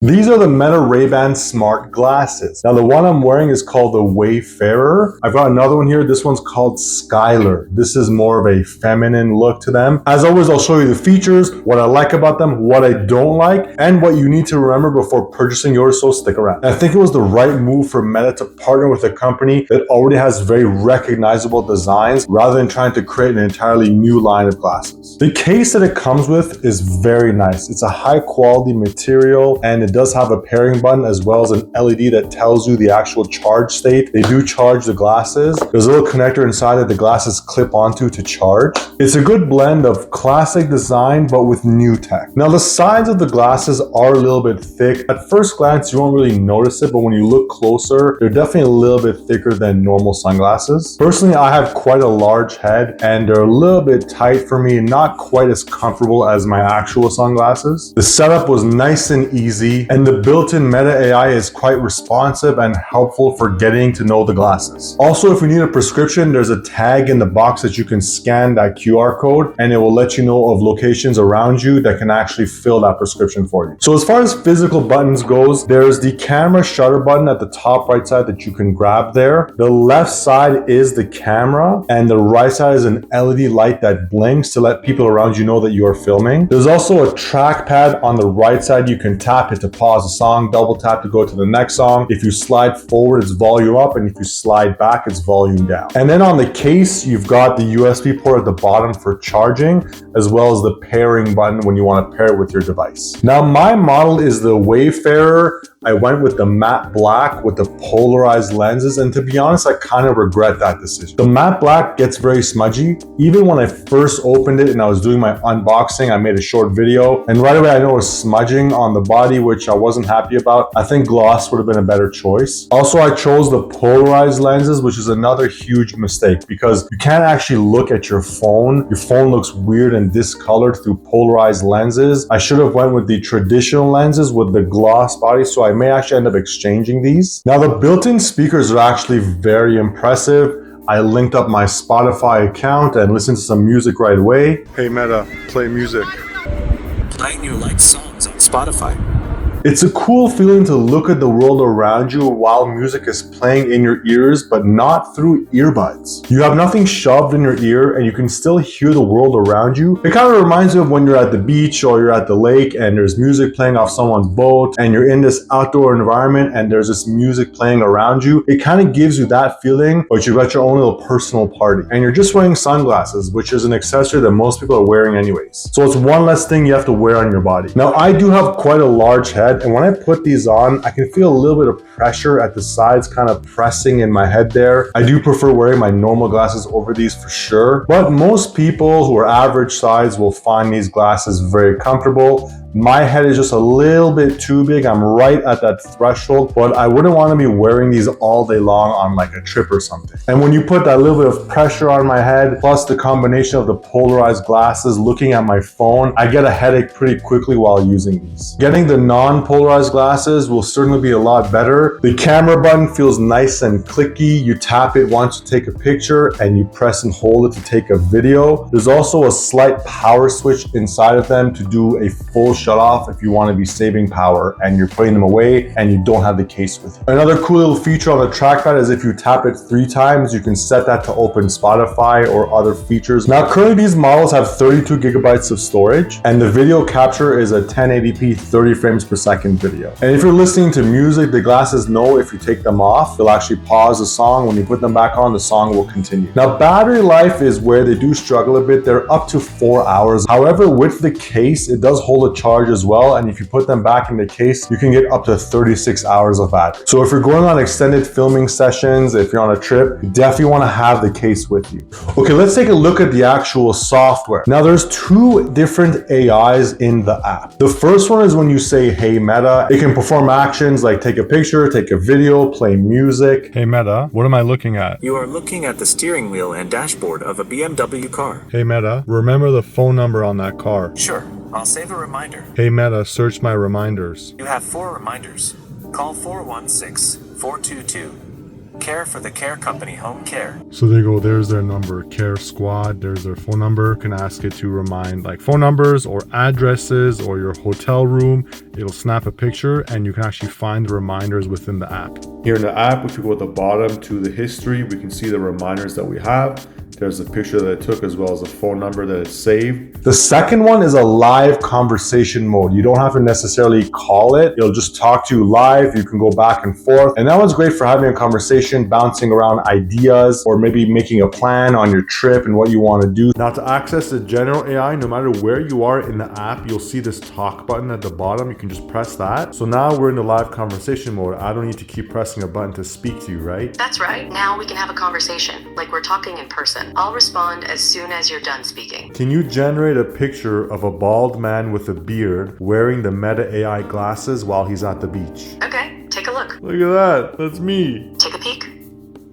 These are the Meta Ray-Ban smart glasses. Now the one I'm wearing is called the Wayfarer. I've got another one here. This one's called Skylar. This is more of a feminine look to them. As always, I'll show you the features, what I like about them, what I don't like, and what you need to remember before purchasing yours, so stick around. I think it was the right move for Meta to partner with a company that already has very recognizable designs rather than trying to create an entirely new line of glasses. The case that it comes with is very nice. It's a high quality material and it does have a pairing button as well as an LED that tells you the actual charge state. They do charge the glasses. There's a little connector inside that the glasses clip onto to charge. It's a good blend of classic design but with new tech. Now the sides of the glasses are a little bit thick. At first glance you won't really notice it, but when you look closer they're definitely a little bit thicker than normal sunglasses. Personally, I have quite a large head and they're a little bit tight for me, not quite as comfortable as my actual sunglasses. The setup was nice and easy, and the built-in Meta AI is quite responsive and helpful for getting to know the glasses. Also, if you need a prescription, there's a tag in the box that you can scan that QR code and it will let you know of locations around you that can actually fill that prescription for you. So as far as physical buttons goes, there's the camera shutter button at the top right side that you can grab there. The left side is the camera and the right side is an LED light that blinks to let people around you know that you are filming. There's also a trackpad on the right side. You can tap it to pause a song, double tap to go to the next song. If you slide forward, it's volume up, and if you slide back, it's volume down. And then on the case, you've got the USB port at the bottom for charging, as well as the pairing button when you want to pair it with your device. Now, my model is the Wayfarer. I went with the matte black with the polarized lenses, and to be honest, I kind of regret that decision. The matte black gets very smudgy. Even when I first opened it and I was doing my unboxing, I made a short video, and right away I know it was smudging on the body, which I wasn't happy about. I think gloss would have been a better choice. Also, I chose the polarized lenses, which is another huge mistake because you can't actually look at your phone. Your phone looks weird and discolored through polarized lenses. I should have went with the traditional lenses with the gloss body, so I may actually end up exchanging these. Now the built-in speakers are actually very impressive. I linked up my Spotify account and listened to some music right away. Hey Meta, play music. Playing you like songs on Spotify. It's a cool feeling to look at the world around you while music is playing in your ears, but not through earbuds. You have nothing shoved in your ear and you can still hear the world around you. It kind of reminds me of when you're at the beach or you're at the lake and there's music playing off someone's boat and you're in this outdoor environment and there's this music playing around you. It kind of gives you that feeling, but you've got your own little personal party. And you're just wearing sunglasses, which is an accessory that most people are wearing anyways. So it's one less thing you have to wear on your body. Now, I do have quite a large head, and when I put these on, I can feel a little bit of pressure at the sides kind of pressing in my head there. I do prefer wearing my normal glasses over these for sure, but most people who are average size will find these glasses very comfortable. My head is just a little bit too big. I'm right at that threshold, but I wouldn't want to be wearing these all day long on like a trip or something. And when you put that little bit of pressure on my head, plus the combination of the polarized glasses, looking at my phone, I get a headache pretty quickly while using these. Getting the non-polarized glasses will certainly be a lot better. The camera button feels nice and clicky. You tap it once to take a picture and you press and hold it to take a video. There's also a slight power switch inside of them to do a full shut off if you want to be saving power and you're putting them away and you don't have the case with you. Another cool little feature on the trackpad is if you tap it 3 times, you can set that to open Spotify or other features. Now, currently these models have 32 gigabytes of storage and the video capture is a 1080p 30 frames per second video. And if you're listening to music, the glasses know if you take them off, they'll actually pause the song. When you put them back on, the song will continue. Now, battery life is where they do struggle a bit. They're up to 4 hours. However, with the case, it does hold a charge as well, and if you put them back in the case, you can get up to 36 hours of battery. So if you're going on extended filming sessions, if you're on a trip, you definitely want to have the case with you. Okay, let's take a look at the actual software. Now there's 2 different AIs in the app. The first one is when you say, "Hey Meta," it can perform actions like take a picture, take a video, play music. Hey Meta, what am I looking at? You are looking at the steering wheel and dashboard of a BMW car. Hey Meta, remember the phone number on that car. Sure, I'll save a reminder. Hey Meta, search my reminders. You have 4 reminders. Call 416-422. Care for the Care Company Home Care. So there you go, there's their number, Care Squad, there's their phone number. You can ask it to remind like phone numbers or addresses or your hotel room. It'll snap a picture and you can actually find the reminders within the app. Here in the app, if you go at the bottom to the history, we can see the reminders that we have. There's a picture that it took as well as a phone number that is saved. The second one is a live conversation mode. You don't have to necessarily call it. It'll just talk to you live. You can go back and forth. And that one's great for having a conversation, bouncing around ideas, or maybe making a plan on your trip and what you want to do. Now to access the general AI, no matter where you are in the app, you'll see this talk button at the bottom. You can just press that. So now we're in the live conversation mode. I don't need to keep pressing a button to speak to you, right? That's right. Now we can have a conversation, like we're talking in person. I'll respond as soon as you're done speaking. Can you generate a picture of a bald man with a beard wearing the Meta AI glasses while he's at the beach? Okay, take a look. Look at that. That's me. Take a peek.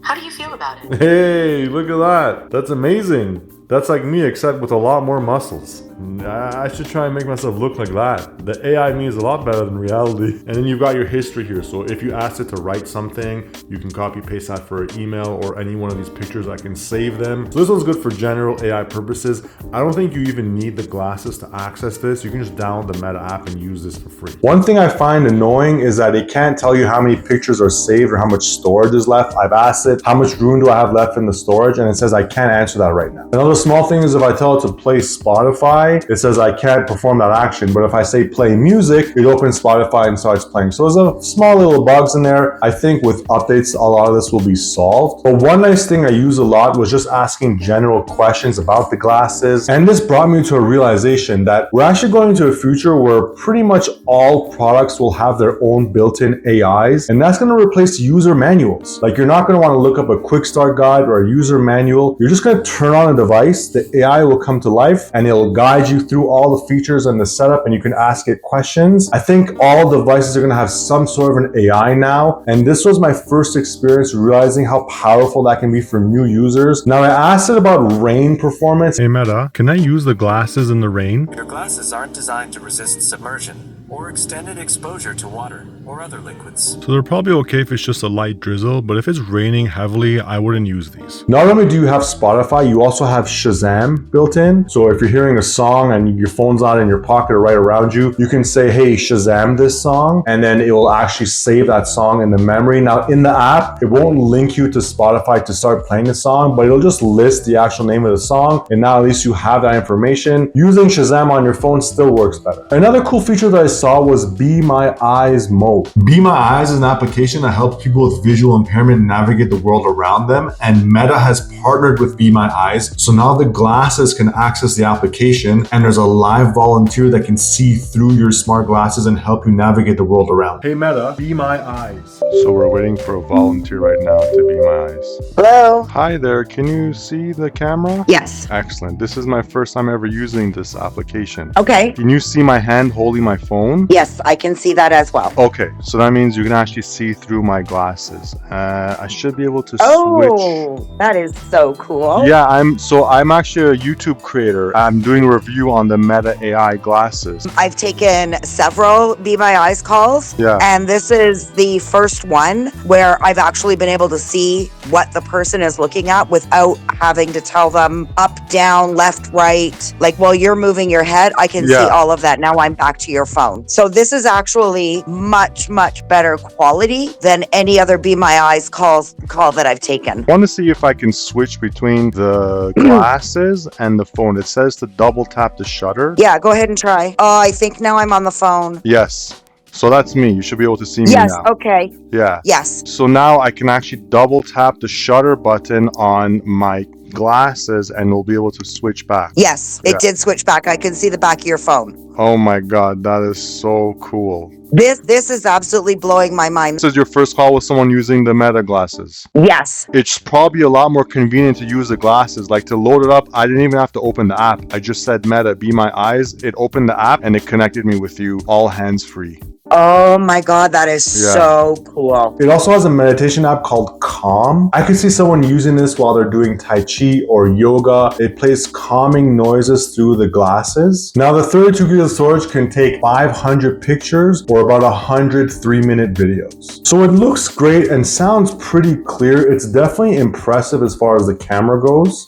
How do you feel about it? Hey, look at that. That's amazing. That's like me, except with a lot more muscles. I should try and make myself look like that. The AI me is a lot better than reality. And then you've got your history here. So if you ask it to write something, you can copy paste that for an email or any one of these pictures. I can save them. So this one's good for general AI purposes. I don't think you even need the glasses to access this. You can just download the Meta app and use this for free. One thing I find annoying is that it can't tell you how many pictures are saved or how much storage is left. I've asked it, how much room do I have left in the storage? And it says I can't answer that right now. Another small thing is if I tell it to play Spotify, it says I can't perform that action. But if I say play music, it opens Spotify and starts playing. So there's a small little bugs in there. I think with updates, a lot of this will be solved. But one nice thing I use a lot was just asking general questions about the glasses. And this brought me to a realization that we're actually going into a future where pretty much all products will have their own built-in AIs. And that's going to replace user manuals. Like you're not going to want to look up a quick start guide or a user manual. You're just going to turn on a device. The AI will come to life and it'll guide you through all the features and the setup, and you can ask it questions. I think all devices are going to have some sort of an AI now, and this was my first experience realizing how powerful that can be for new users. Now I asked it about rain performance. Hey Meta, can I use the glasses in the rain? Your glasses aren't designed to resist submersion or extended exposure to water or other liquids. So they're probably okay if it's just a light drizzle, but if it's raining heavily, I wouldn't use these. Not only do you have Spotify, you also have Shazam built in. So if you're hearing a song and your phone's not in your pocket or right around you, you can say, hey, Shazam this song, and then it will actually save that song in the memory. Now in the app, it won't link you to Spotify to start playing the song, but it'll just list the actual name of the song. And now at least you have that information. Using Shazam on your phone still works better. Another cool feature that I saw was Be My Eyes mode. Be My Eyes is an application that helps people with visual impairment navigate the world around them, and Meta has partnered with Be My Eyes, so now the glasses can access the application and there's a live volunteer that can see through your smart glasses and help you navigate the world around. Hey Meta, Be My Eyes. So we're waiting for a volunteer right now to be my eyes. Hello? Hi there, can you see the camera? Yes. Excellent. This is my first time ever using this application. Okay. Can you see my hand holding my phone? Yes, I can see that as well. Okay, so that means you can actually see through my glasses. I should be able to switch. Oh, that is so cool. Yeah, I'm actually a YouTube creator. I'm doing a review on the Meta AI glasses. I've taken several Be My Eyes calls, Yeah. and this is the first one where I've actually been able to see what the person is looking at without having to tell them up, down, left, right. Like while you're moving your head, I can see all of that. Now I'm back to your phone. So this is actually much, much better quality than any other Be My Eyes call that I've taken. I want to see if I can switch between the glasses and the phone. It says to double tap the shutter. Yeah, go ahead and try. Oh, I think now I'm on the phone. Yes. So that's me. You should be able to see me Yes, now. okay. Yeah. Yes. So now I can actually double tap the shutter button on my glasses and we'll be able to switch back. Yes, it did switch back. I can see the back of your phone. Oh my God, that is so cool. This is absolutely blowing my mind. This is your first call with someone using the Meta glasses. Yes. It's probably a lot more convenient to use the glasses. Like to load it up, I didn't even have to open the app. I just said Meta, Be My Eyes. It opened the app and it connected me with you all hands free. Oh my God, that is Yeah. so cool. It also has a meditation app called Calm. I could see someone using this while they're doing Tai Chi or yoga. It plays calming noises through the glasses. Now, the 32 gig of storage can take 500 pictures or about 100 3-minute videos. So it looks great and sounds pretty clear. It's definitely impressive as far as the camera goes.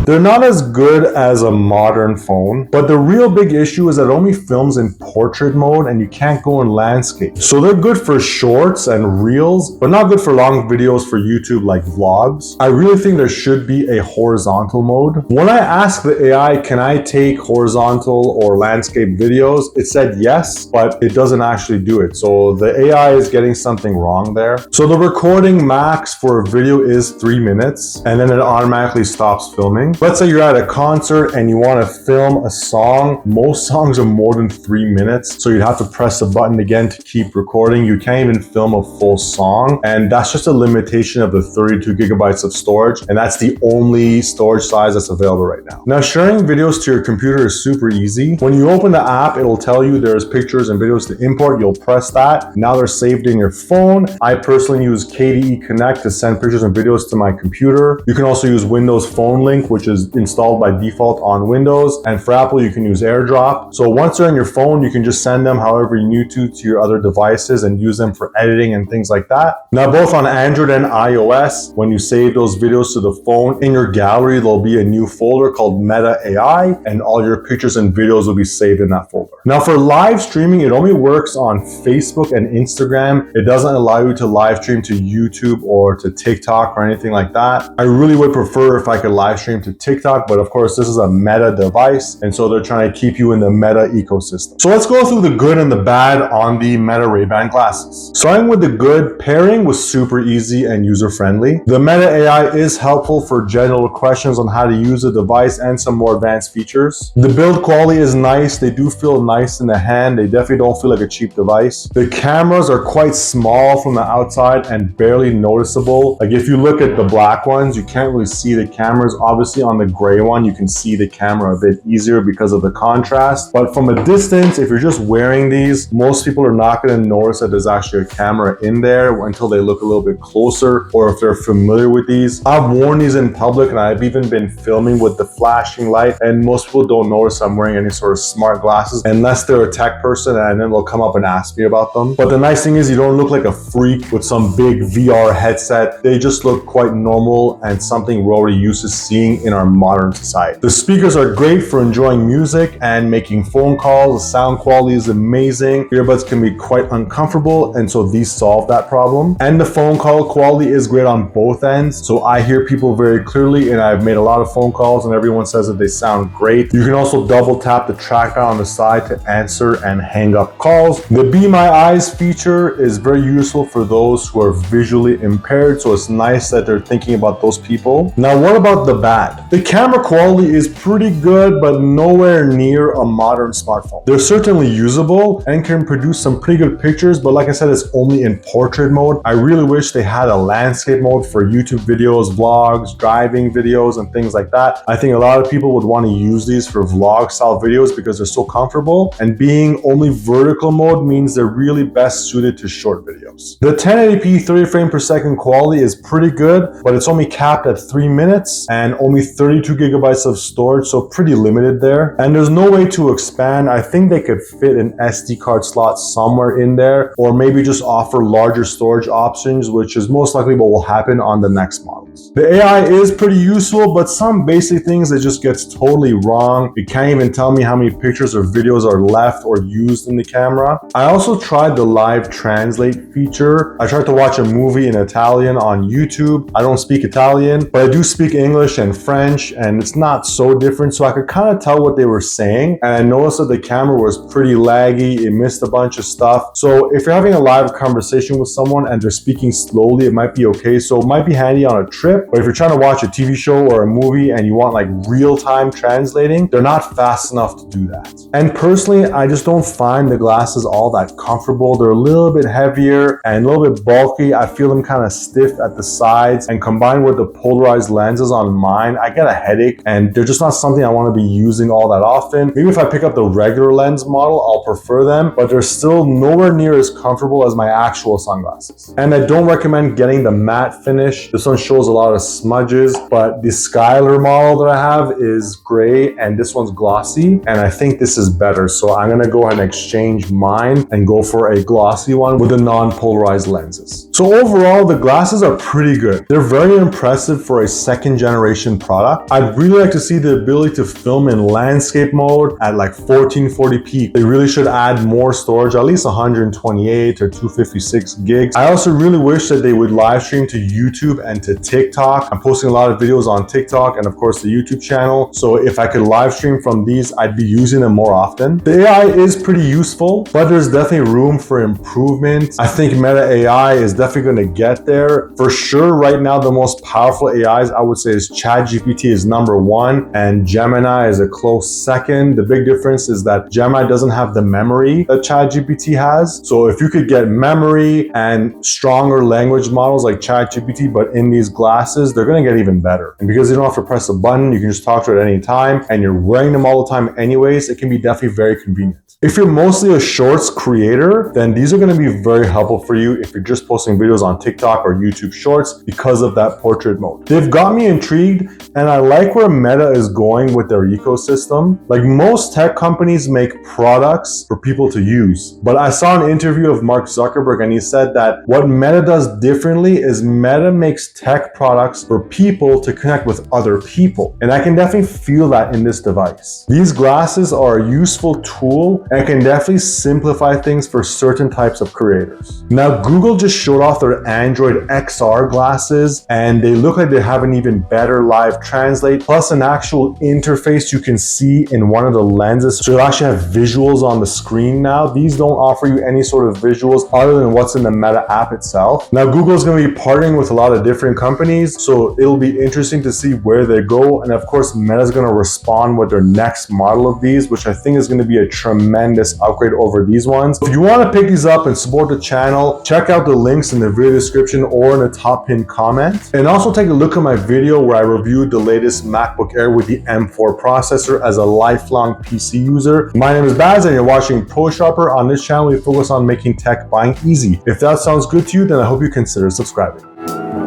They're not as good as a modern phone, but the real big issue is that it only films in portrait mode and you can't go in landscape. So they're good for shorts and reels, but not good for long videos for YouTube like vlogs. I really think there should be a horizontal mode. When I asked the AI, can I take horizontal or landscape videos? It said yes, but it doesn't actually do it. So the AI is getting something wrong there. So the recording max for a video is 3 minutes, and then it automatically stops filming. Let's say you're at a concert and you want to film a song. Most songs are more than 3 minutes, so you'd have to press the button again to keep recording. You can't even film a full song, and that's just a limitation of the 32 gigabytes of storage, and that's the only storage size that's available right now. Now, sharing videos to your computer is super easy. When you open the app, it'll tell you there's pictures and videos to import. You'll press that. Now they're saved in your phone. I personally use KDE Connect to send pictures and videos to my computer. You can also use Windows Phone Link, which is installed by default on Windows. And for Apple, you can use AirDrop. So once they're on your phone, you can just send them however you need to your other devices and use them for editing and things like that. Now, both on Android and iOS, when you save those videos to the phone, in your gallery, there'll be a new folder called Meta AI, and all your pictures and videos will be saved in that folder. Now, for live streaming, it only works on Facebook and Instagram. It doesn't allow you to live stream to YouTube or to TikTok or anything like that. I really would prefer if I could live stream to TikTok, but of course this is a Meta device, and so they're trying to keep you in the Meta ecosystem. So let's go through the good and the bad on the Meta Ray-Ban glasses. Starting with the good, pairing was super easy and user-friendly. The Meta AI is helpful for general questions on how to use the device and some more advanced features. The build quality is nice. They do feel nice in the hand. They definitely don't feel like a cheap device. The cameras are quite small from the outside and barely noticeable. Like if you look at the black ones, you can't really see the cameras. Obviously on the gray one, you can see the camera a bit easier because of the contrast. But from a distance, if you're just wearing these, most people are not going to notice that there's actually a camera in there until they look a little bit closer, or if they're familiar with these. I've worn these in public and I've even been filming with the flashing light, and most people don't notice I'm wearing any sort of smart glasses unless they're a tech person, and then they'll come up and ask me about them. But the nice thing is you don't look like a freak with some big VR headset. They just look quite normal and something we're already used to seeing in our modern society. The speakers are great for enjoying music and making phone calls. The sound quality is amazing. Earbuds can be quite uncomfortable, and so these solve that problem. And the phone call quality is great on both ends, so I hear people very clearly, and I've made a lot of phone calls and everyone says that they sound great. You can also double tap the trackpad on the side to answer and hang up calls. The Be My Eyes feature is very useful for those who are visually impaired, so it's nice that they're thinking about those people. Now, what about the bad? The camera quality is pretty good, but nowhere near a modern smartphone. They're certainly usable and can produce some pretty good pictures, but like I said, it's only in portrait mode. I really wish they had a landscape mode for YouTube videos, vlogs, driving videos, and things like that. I think a lot of people would want to use these for vlog style videos because they're so comfortable, and being only vertical mode means they're really best suited to short videos. The 1080p 30 frame per second quality is pretty good, but it's only capped at 3 minutes and only 32 gigabytes of storage, so pretty limited there. And there's no way to expand. I think they could fit an SD card slot somewhere in there, or maybe just offer larger storage options, which is most likely what will happen on the next models. The AI is pretty useful, but some basic things it just gets totally wrong. It can't even tell me how many pictures or videos are left or used in the camera. I also tried the live translate feature feature. I tried to watch a movie in Italian on YouTube. I don't speak Italian, but I do speak English and French, and it's not so different, so I could kind of tell what they were saying. And I noticed that the camera was pretty laggy. It missed a bunch of stuff. So if you're having a live conversation with someone and they're speaking slowly, it might be okay. So it might be handy on a trip, but if you're trying to watch a TV show or a movie and you want like real-time translating, they're not fast enough to do that. And personally, I just don't find the glasses all that comfortable. They're a little bit heavier and a little bit bulky. I feel them kind of stiff at the sides, and combined with the polarized lenses on mine, I get a headache, and they're just not something I want to be using all that often. Maybe if I pick up the regular lens model, I'll prefer them, but they're still nowhere near as comfortable as my actual sunglasses. And I don't recommend getting the matte finish. This one shows a lot of smudges, but the Skylar model that I have is gray and this one's glossy, and I think this is better. So I'm gonna go ahead and exchange mine and go for a glossy one with the non-polarized lenses. So overall, the glasses are pretty good. They're very impressive for a second generation product. I'd really like to see the ability to film in landscape mode at like 1440p. They really should add more storage, at least 128 or 256 gigs. I also really wish that they would live stream to YouTube and to TikTok. I'm posting a lot of videos on TikTok and of course the YouTube channel. So if I could live stream from these, I'd be using them more often. The AI is pretty useful, but there's definitely room for improvement. I think Meta AI is definitely going to get there. For sure, right now, the most powerful AIs I would say is ChatGPT is number one and Gemini is a close second. The big difference is that Gemini doesn't have the memory that ChatGPT has. So if you could get memory and stronger language models like ChatGPT, but in these glasses, they're going to get even better. And because you don't have to press a button, you can just talk to it at any time, and you're wearing them all the time anyways, it can be definitely very convenient. If you're mostly a shorts creator, then these are going to be very helpful for you if you're just posting videos on TikTok or YouTube Shorts because of that portrait mode. They've got me intrigued, and I like where Meta is going with their ecosystem. Like most tech companies make products for people to use, but I saw an interview of Mark Zuckerberg and he said that what Meta does differently is Meta makes tech products for people to connect with other people. And I can definitely feel that in this device. These glasses are a useful tool and can definitely simplify things for certain types of creators. Now, Google just showed off their Android XR glasses and they look like they have an even better live translate, plus an actual interface you can see in one of the lenses. So you'll actually have visuals on the screen now. These don't offer you any sort of visuals other than what's in the Meta app itself. Now, Google's going to be partnering with a lot of different companies, so it'll be interesting to see where they go. And of course, Meta's going to respond with their next model of these, which I think is going to be a tremendous upgrade over these ones. If you want to pick these up and support the channel, check out the links in the video description or in the top pinned comment. And also take a look at my video where I reviewed the latest MacBook Air with the M4 processor as a lifelong PC user. My name is Baz and you're watching Pro Shopper. On this channel, we focus on making tech buying easy. If that sounds good to you, then I hope you consider subscribing.